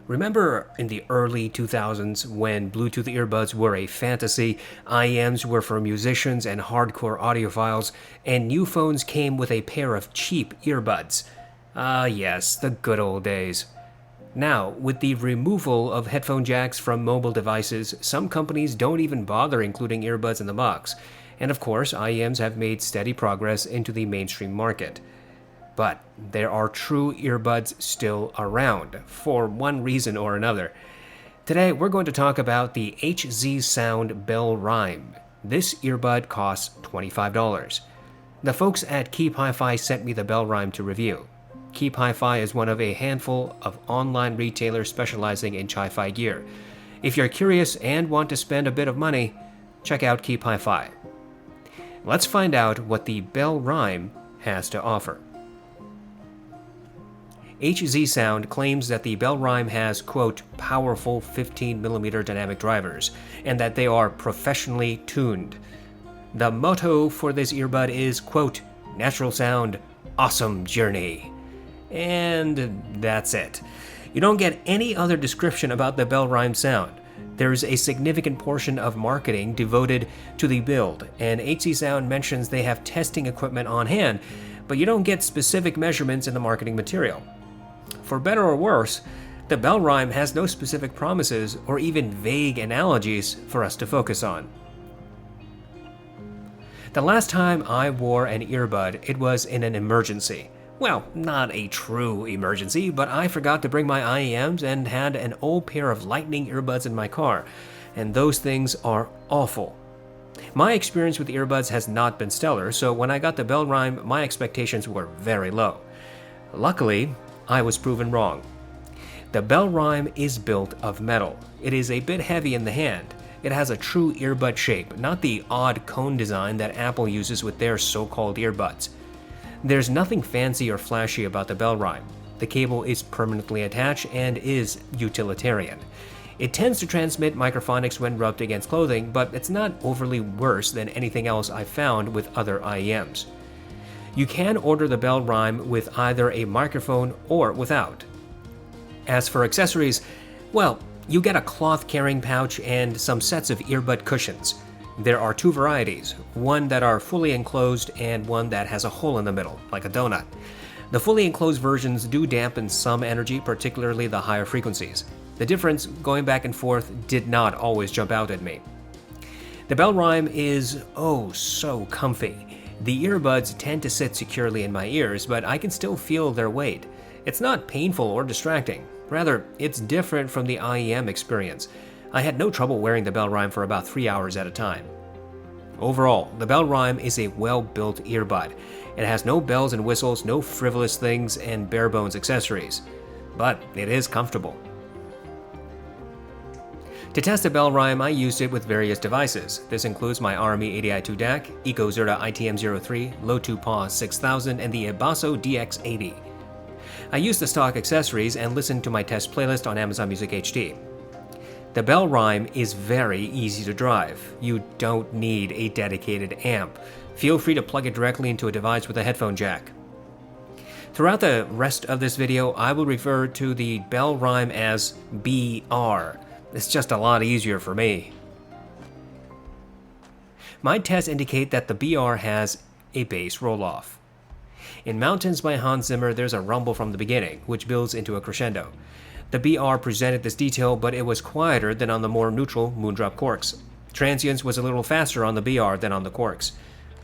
Remember in the early 2000s when Bluetooth earbuds were a fantasy, IEMs were for musicians and hardcore audiophiles, and new phones came with a pair of cheap earbuds? Ah, yes, the good old days. Now, with the removal of headphone jacks from mobile devices, some companies don't even bother including earbuds in the box. And of course, IEMs have made steady progress into the mainstream market. But there are true earbuds still around, for one reason or another. Today, we're going to talk about the HZSound Bell Rhyme. This earbud costs $25. The folks at Keep Hi-Fi sent me the Bell Rhyme to review. Keep Hi-Fi is one of a handful of online retailers specializing in hi-fi gear. If you're curious and want to spend a bit of money, check out Keep Hi-Fi. Let's find out what the Bell Rhyme has to offer. HZSound claims that the Bell Rhyme has, quote, powerful 15mm dynamic drivers, and that they are professionally tuned. The motto for this earbud is, quote, natural sound, awesome journey. And that's it. You don't get any other description about the Bell Rhyme sound. There's a significant portion of marketing devoted to the build, and HZSound mentions they have testing equipment on hand, but you don't get specific measurements in the marketing material. For better or worse, the Bell Rhyme has no specific promises or even vague analogies for us to focus on. The last time I wore an earbud, it was in an emergency. Well, not a true emergency, but I forgot to bring my IEMs and had an old pair of lightning earbuds in my car, and those things are awful. My experience with earbuds has not been stellar, so when I got the Bell Rhyme, my expectations were very low. Luckily, I was proven wrong. The Bell Rhyme is built of metal. It is a bit heavy in the hand. It has a true earbud shape, not the odd cone design that Apple uses with their so-called earbuds. There's nothing fancy or flashy about the Bell Rhyme. The cable is permanently attached and is utilitarian. It tends to transmit microphonics when rubbed against clothing, but it's not overly worse than anything else I've found with other IEMs. You can order the Bell Rhyme with either a microphone or without. As for accessories, well, you get a cloth carrying pouch and some sets of earbud cushions. There are two varieties, one that are fully enclosed and one that has a hole in the middle, like a donut. The fully enclosed versions do dampen some energy, particularly the higher frequencies. The difference, going back and forth, did not always jump out at me. The Bell Rhyme is, oh, so comfy. The earbuds tend to sit securely in my ears, but I can still feel their weight. It's not painful or distracting. Rather, it's different from the IEM experience. I had no trouble wearing the Bell Rhyme for about 3 hours at a time. Overall, the Bell Rhyme is a well-built earbud. It has no bells and whistles, no frivolous things, and bare-bones accessories. But it is comfortable. To test the Bell Rhyme, I used it with various devices. This includes my RME 80i2 DAC, EcoZerta ITM03, Low2 Pause 6000, and the Ebasso DX80. I used the stock accessories and listened to my test playlist on Amazon Music HD. The Bell Rhyme is very easy to drive. You don't need a dedicated amp. Feel free to plug it directly into a device with a headphone jack. Throughout the rest of this video, I will refer to the Bell Rhyme as BR. It's just a lot easier for me. My tests indicate that the BR has a bass roll-off. In Mountains by Hans Zimmer, there's a rumble from the beginning, which builds into a crescendo. The BR presented this detail, but it was quieter than on the more neutral Moondrop Quarks. Transients was a little faster on the BR than on the Quarks.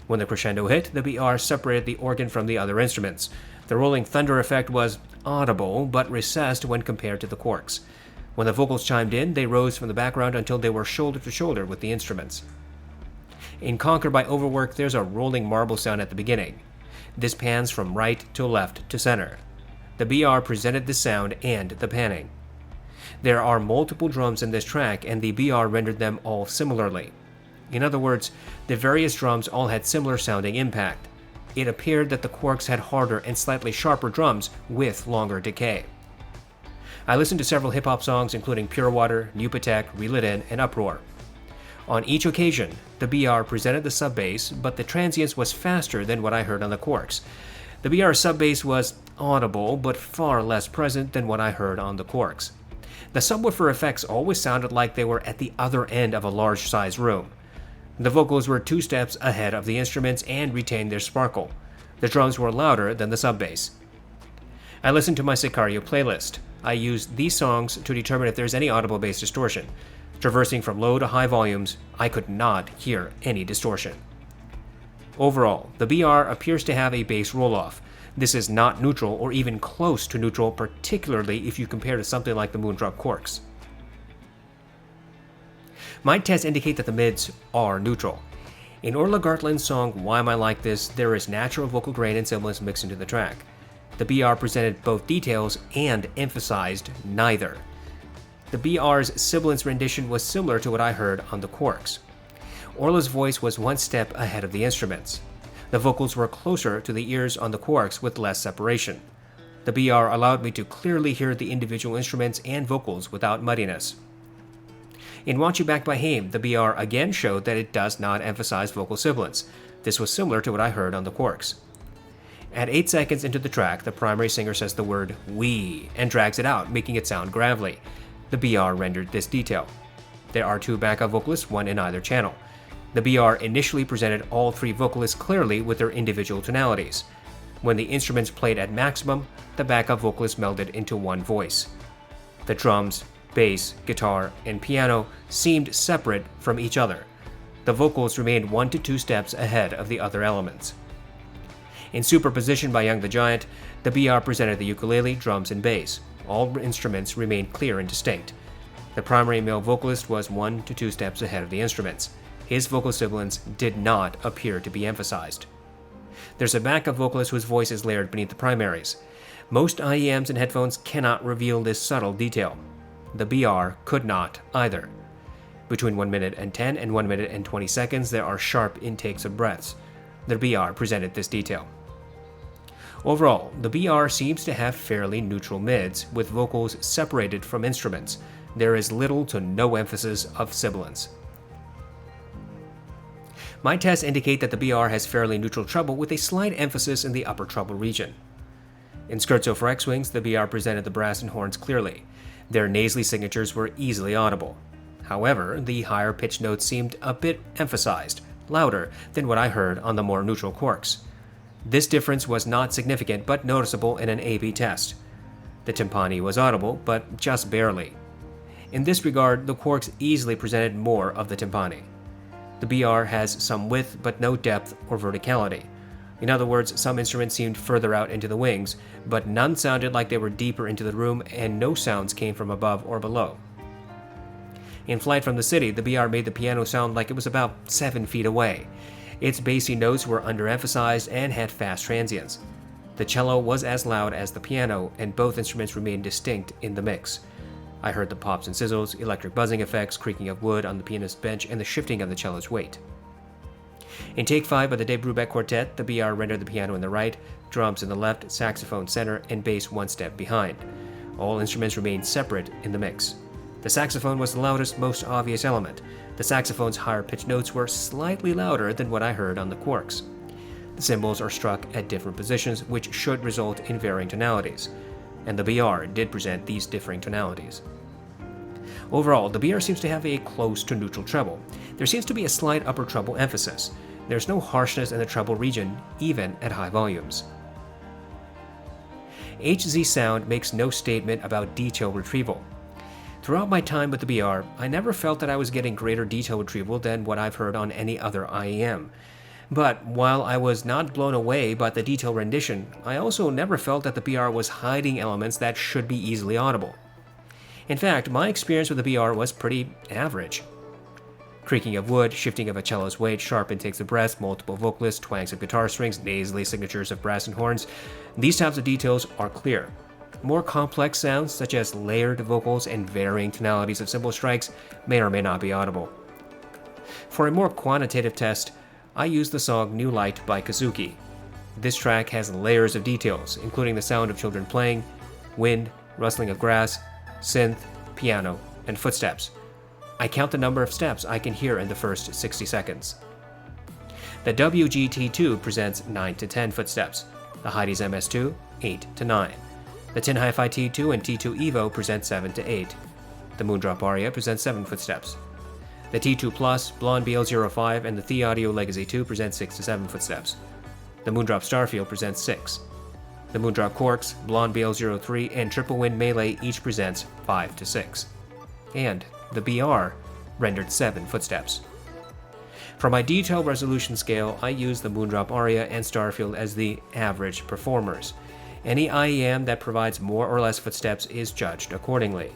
When the crescendo hit, the BR separated the organ from the other instruments. The rolling thunder effect was audible, but recessed when compared to the Quarks. When the vocals chimed in, they rose from the background until they were shoulder to shoulder with the instruments. In Conquer by Overwork, there's a rolling marble sound at the beginning. This pans from right to left to center. The BR presented the sound and the panning. There are multiple drums in this track, and the BR rendered them all similarly. In other words, the various drums all had similar sounding impact. It appeared that the Quarks had harder and slightly sharper drums with longer decay. I listened to several hip-hop songs including Pure Water, New Patek, Reel It In, and Uproar. On each occasion, the BR presented the sub-bass, but the transients was faster than what I heard on the Quarks. The BR sub-bass was audible, but far less present than what I heard on the Quarks. The subwoofer effects always sounded like they were at the other end of a large-sized room. The vocals were 2 steps ahead of the instruments and retained their sparkle. The drums were louder than the sub-bass. I listened to my Sicario playlist. I used these songs to determine if there's any audible bass distortion. Traversing from low to high volumes, I could not hear any distortion. Overall, the BR appears to have a bass roll-off. This is not neutral or even close to neutral, particularly if you compare to something like the Moondrop Quarks. My tests indicate that the mids are neutral. In Orla Gartland's song Why Am I Like This, there is natural vocal grain and sibilance mixed into the track. The BR presented both details and emphasized neither. The BR's sibilance rendition was similar to what I heard on the Quarks. Orla's voice was 1 step ahead of the instruments. The vocals were closer to the ears on the Quarks with less separation. The BR allowed me to clearly hear the individual instruments and vocals without muddiness. In Want You Back by Haim, the BR again showed that it does not emphasize vocal sibilance. This was similar to what I heard on the Quarks. At 8 seconds into the track, the primary singer says the word "we" and drags it out, making it sound gravelly. The BR rendered this detail. There are 2 backup vocalists, 1 in either channel. The BR initially presented all 3 vocalists clearly with their individual tonalities. When the instruments played at maximum, the backup vocalists melded into 1 voice. The drums, bass, guitar, and piano seemed separate from each other. The vocals remained 1 to 2 steps ahead of the other elements. In Superposition by Young the Giant, the BR presented the ukulele, drums, and bass. All instruments remained clear and distinct. The primary male vocalist was 1 to 2 steps ahead of the instruments. His vocal sibilance did not appear to be emphasized. There's a backup vocalist whose voice is layered beneath the primaries. Most IEMs and headphones cannot reveal this subtle detail. The BR could not either. Between 1 minute and 10 and 1 minute and 20 seconds, there are sharp intakes of breaths. The BR presented this detail. Overall, the BR seems to have fairly neutral mids, with vocals separated from instruments. There is little to no emphasis of sibilance. My tests indicate that the BR has fairly neutral treble with a slight emphasis in the upper treble region. In Scherzo for X-Wings, the BR presented the brass and horns clearly. Their nasally signatures were easily audible. However, the higher pitched notes seemed a bit emphasized, louder than what I heard on the more neutral Quarks. This difference was not significant but noticeable in an A/B test. The timpani was audible, but just barely. In this regard, the Quarks easily presented more of the timpani. The BR has some width but no depth or verticality. In other words, some instruments seemed further out into the wings, but none sounded like they were deeper into the room, and no sounds came from above or below. In Flight from the City, the BR made the piano sound like it was about 7 feet away. Its bassy notes were underemphasized and had fast transients. The cello was as loud as the piano, and both instruments remained distinct in the mix. I heard the pops and sizzles, electric buzzing effects, creaking of wood on the pianist's bench, and the shifting of the cello's weight. In Take 5 by the Dave Brubeck Quartet, the BR rendered the piano in the right, drums in the left, saxophone center, and bass 1 step behind. All instruments remained separate in the mix. The saxophone was the loudest, most obvious element. The saxophone's higher pitched notes were slightly louder than what I heard on the Quarks. The cymbals are struck at different positions, which should result in varying tonalities, and the BR did present these differing tonalities. Overall, the BR seems to have a close to neutral treble. There seems to be a slight upper treble emphasis. There's no harshness in the treble region, even at high volumes. HZSound makes no statement about detail retrieval. Throughout my time with the BR, I never felt that I was getting greater detail retrieval than what I've heard on any other IEM. But while I was not blown away by the detail rendition, I also never felt that the BR was hiding elements that should be easily audible. In fact, my experience with the BR was pretty average. Creaking of wood, shifting of a cello's weight, sharp intakes of breath, multiple vocalists, twangs of guitar strings, nasally signatures of brass and horns. These types of details are clear. More complex sounds, such as layered vocals and varying tonalities of cymbal strikes, may or may not be audible. For a more quantitative test, I used the song New Light by Kazuki. This track has layers of details, including the sound of children playing, wind, rustling of grass, synth, piano, and footsteps. I count the number of steps I can hear in the first 60 seconds. The WGT2 presents 9 to 10 footsteps, the Heidi's MS2, 8 to 9. The Tin Hi-Fi T2 and T2 Evo present 7 to 8. The Moondrop Aria presents 7 footsteps. The T2 Plus, Blonde BL05, and the The Audio Legacy 2 present 6 to 7 footsteps. The Moondrop Starfield presents 6. The Moondrop Quarks, Blonde BL03, and Triple Wind Melee each presents 5 to 6. And the BR rendered 7 footsteps. For my detail resolution scale, I use the Moondrop Aria and Starfield as the average performers. Any IEM that provides more or less footsteps is judged accordingly.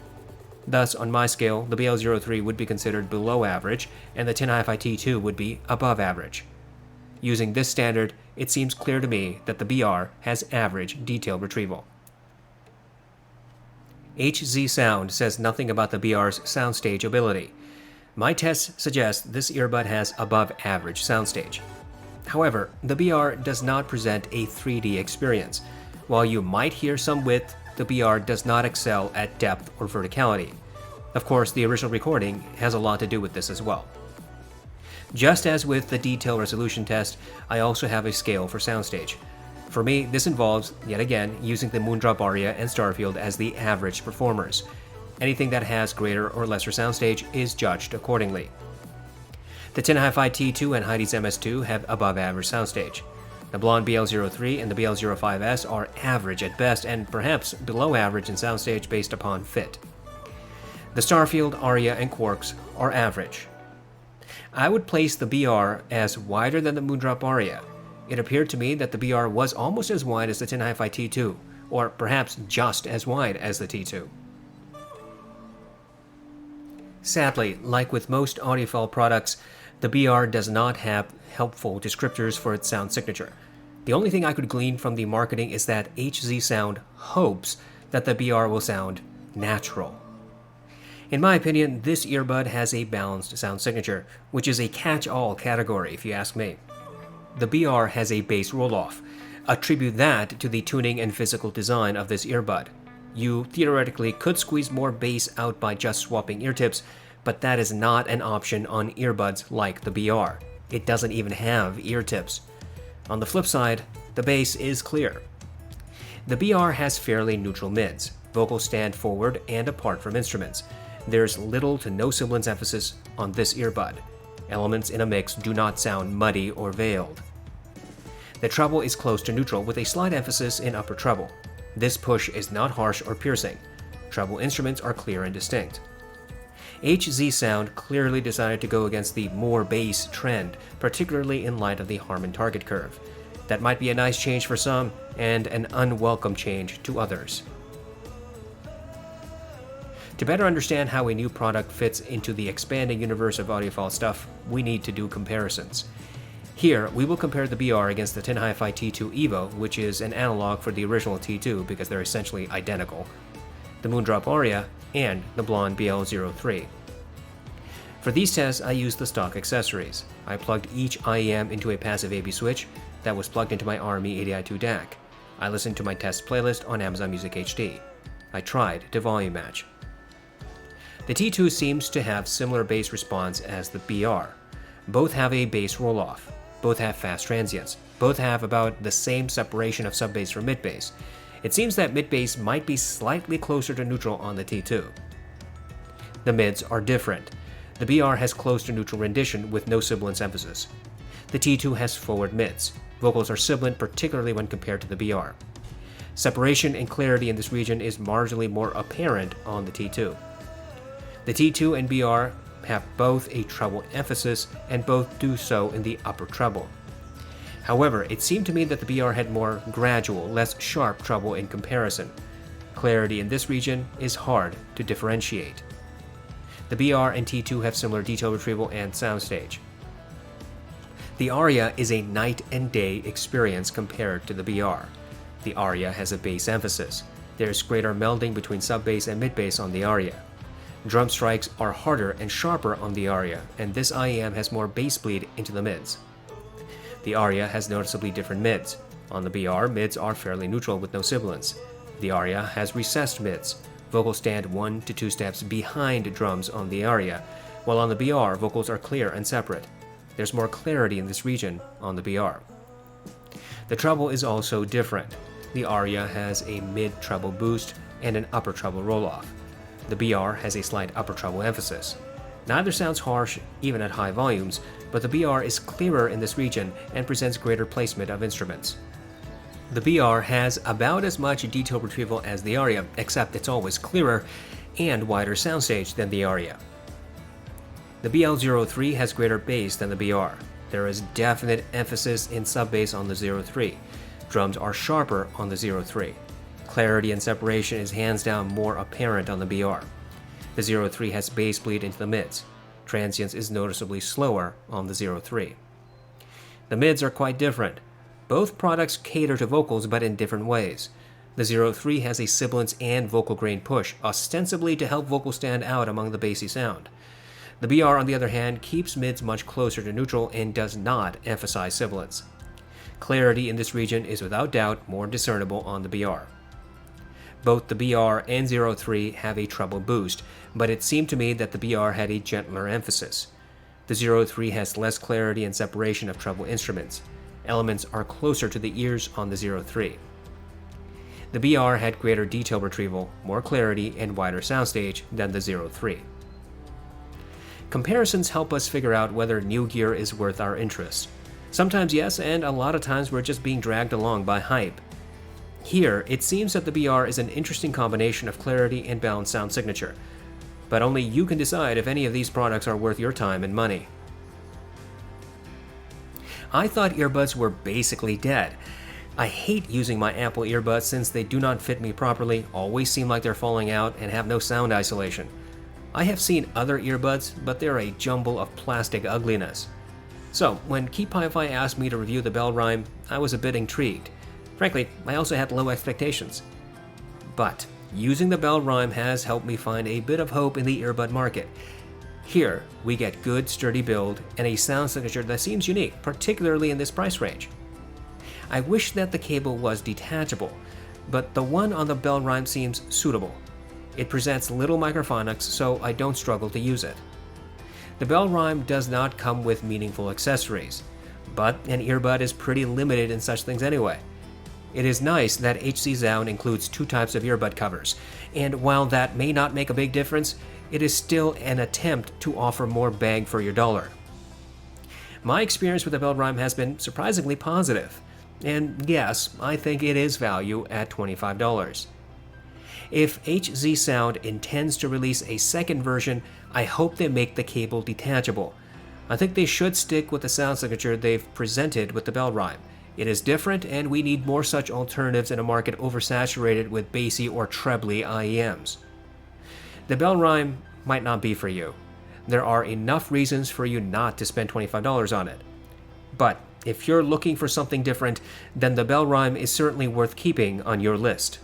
Thus, on my scale, the BL03 would be considered below average, and the Tin Hi-Fi T2 would be above average. Using this standard, it seems clear to me that the BR has average detail retrieval. HZSound says nothing about the BR's soundstage ability. My tests suggest this earbud has above average soundstage. However, the BR does not present a 3D experience. While you might hear some width, the BR does not excel at depth or verticality. Of course, the original recording has a lot to do with this as well. Just as with the detail resolution test, I also have a scale for soundstage. For me, this involves, yet again, using the Moondrop Aria and Starfield as the average performers. Anything that has greater or lesser soundstage is judged accordingly. The Tin Hi-Fi T2 and Heidi's MS2 have above average soundstage. The Blonde BL03 and the BL05S are average at best and perhaps below average in soundstage based upon fit. The Starfield, Aria, and Quarks are average. I would place the BR as wider than the Moondrop Aria. It appeared to me that the BR was almost as wide as the Tin Hi-Fi T2, or perhaps just as wide as the T2. Sadly, like with most audiophile products, the BR does not have helpful descriptors for its sound signature. The only thing I could glean from the marketing is that HZSound hopes that the BR will sound natural. In my opinion, this earbud has a balanced sound signature, which is a catch-all category if you ask me. The BR has a bass roll-off. Attribute that to the tuning and physical design of this earbud. You theoretically could squeeze more bass out by just swapping ear tips, but that is not an option on earbuds like the BR. It doesn't even have ear tips. On the flip side, the bass is clear. The BR has fairly neutral mids. Vocals stand forward and apart from instruments. There's little to no sibilance emphasis on this earbud. Elements in a mix do not sound muddy or veiled. The treble is close to neutral with a slight emphasis in upper treble. This push is not harsh or piercing. Treble instruments are clear and distinct. HZSound clearly decided to go against the more bass trend, particularly in light of the Harman target curve. That might be a nice change for some, and an unwelcome change to others. To better understand how a new product fits into the expanding universe of audiophile stuff, we need to do comparisons. Here, we will compare the BR against the Tin Hi-Fi T2 Evo, which is an analog for the original T2 because they're essentially identical, the Moondrop Aria, and the Blonde BL03. For these tests, I used the stock accessories. I plugged each IEM into a passive AB switch that was plugged into my RME 80i2 DAC. I listened to my test playlist on Amazon Music HD. I tried to volume match. The T2 seems to have similar bass response as the BR. Both have a bass roll-off. Both have fast transients. Both have about the same separation of sub-bass from mid-bass. It seems that mid-bass might be slightly closer to neutral on the T2. The mids are different. The BR has close to neutral rendition with no sibilance emphasis. The T2 has forward mids. Vocals are sibilant, particularly when compared to the BR. Separation and clarity in this region is marginally more apparent on the T2. The T2 and BR have both a treble emphasis, and both do so in the upper treble. However, it seemed to me that the BR had more gradual, less sharp treble in comparison. Clarity in this region is hard to differentiate. The BR and T2 have similar detail retrieval and soundstage. The Aria is a night and day experience compared to the BR. The Aria has a bass emphasis. There is greater melding between sub-bass and mid-bass on the Aria. Drum strikes are harder and sharper on the Aria, and this IEM has more bass bleed into the mids. The Aria has noticeably different mids. On the BR, mids are fairly neutral with no sibilance. The Aria has recessed mids. Vocals stand 1 to 2 steps behind drums on the Aria, while on the BR, vocals are clear and separate. There's more clarity in this region on the BR. The treble is also different. The Aria has a mid-treble boost and an upper treble roll-off. The BR has a slight upper treble emphasis. Neither sounds harsh even at high volumes, but the BR is clearer in this region and presents greater placement of instruments. The BR has about as much detail retrieval as the Aria, except it's always clearer and wider soundstage than the Aria. The BL03 has greater bass than the BR. There is definite emphasis in sub-bass on the 03. Drums are sharper on the 03. Clarity and separation is hands down more apparent on the BR. The 03 has bass bleed into the mids. Transience is noticeably slower on the 03. The mids are quite different. Both products cater to vocals, but in different ways. The 03 has a sibilance and vocal grain push, ostensibly to help vocals stand out among the bassy sound. The BR, on the other hand, keeps mids much closer to neutral and does not emphasize sibilance. Clarity in this region is without doubt more discernible on the BR. Both the BR and 03 have a treble boost, but it seemed to me that the BR had a gentler emphasis. The 03 has less clarity and separation of treble instruments. Elements are closer to the ears on the 03. The BR had greater detail retrieval, more clarity, and wider soundstage than the 03. Comparisons help us figure out whether new gear is worth our interest. Sometimes yes, and a lot of times we're just being dragged along by hype. Here, it seems that the BR is an interesting combination of clarity and balanced sound signature, but only you can decide if any of these products are worth your time and money. I thought earbuds were basically dead. I hate using my Apple earbuds since they do not fit me properly, always seem like they're falling out, and have no sound isolation. I have seen other earbuds, but they're a jumble of plastic ugliness. So, when Keep Hi-Fi asked me to review the Bell Rhyme, I was a bit intrigued. Frankly, I also had low expectations. But using the Bell Rhyme has helped me find a bit of hope in the earbud market. Here, we get good, sturdy build and a sound signature that seems unique, particularly in this price range. I wish that the cable was detachable, but the one on the Bell Rhyme seems suitable. It presents little microphonics, so I don't struggle to use it. The Bell Rhyme does not come with meaningful accessories, but an earbud is pretty limited in such things anyway. It is nice that HZSound includes two types of earbud covers, and while that may not make a big difference, it is still an attempt to offer more bang for your dollar. My experience with the Bell Rhyme has been surprisingly positive, and yes, I think it is value at $25. If HZSound intends to release a second version, I hope they make the cable detachable. I think they should stick with the sound signature they've presented with the Bell Rhyme. It is different, and we need more such alternatives in a market oversaturated with bassy or trebly IEMs. The Bell Rhyme might not be for you. There are enough reasons for you not to spend $25 on it. But if you're looking for something different, then the Bell Rhyme is certainly worth keeping on your list.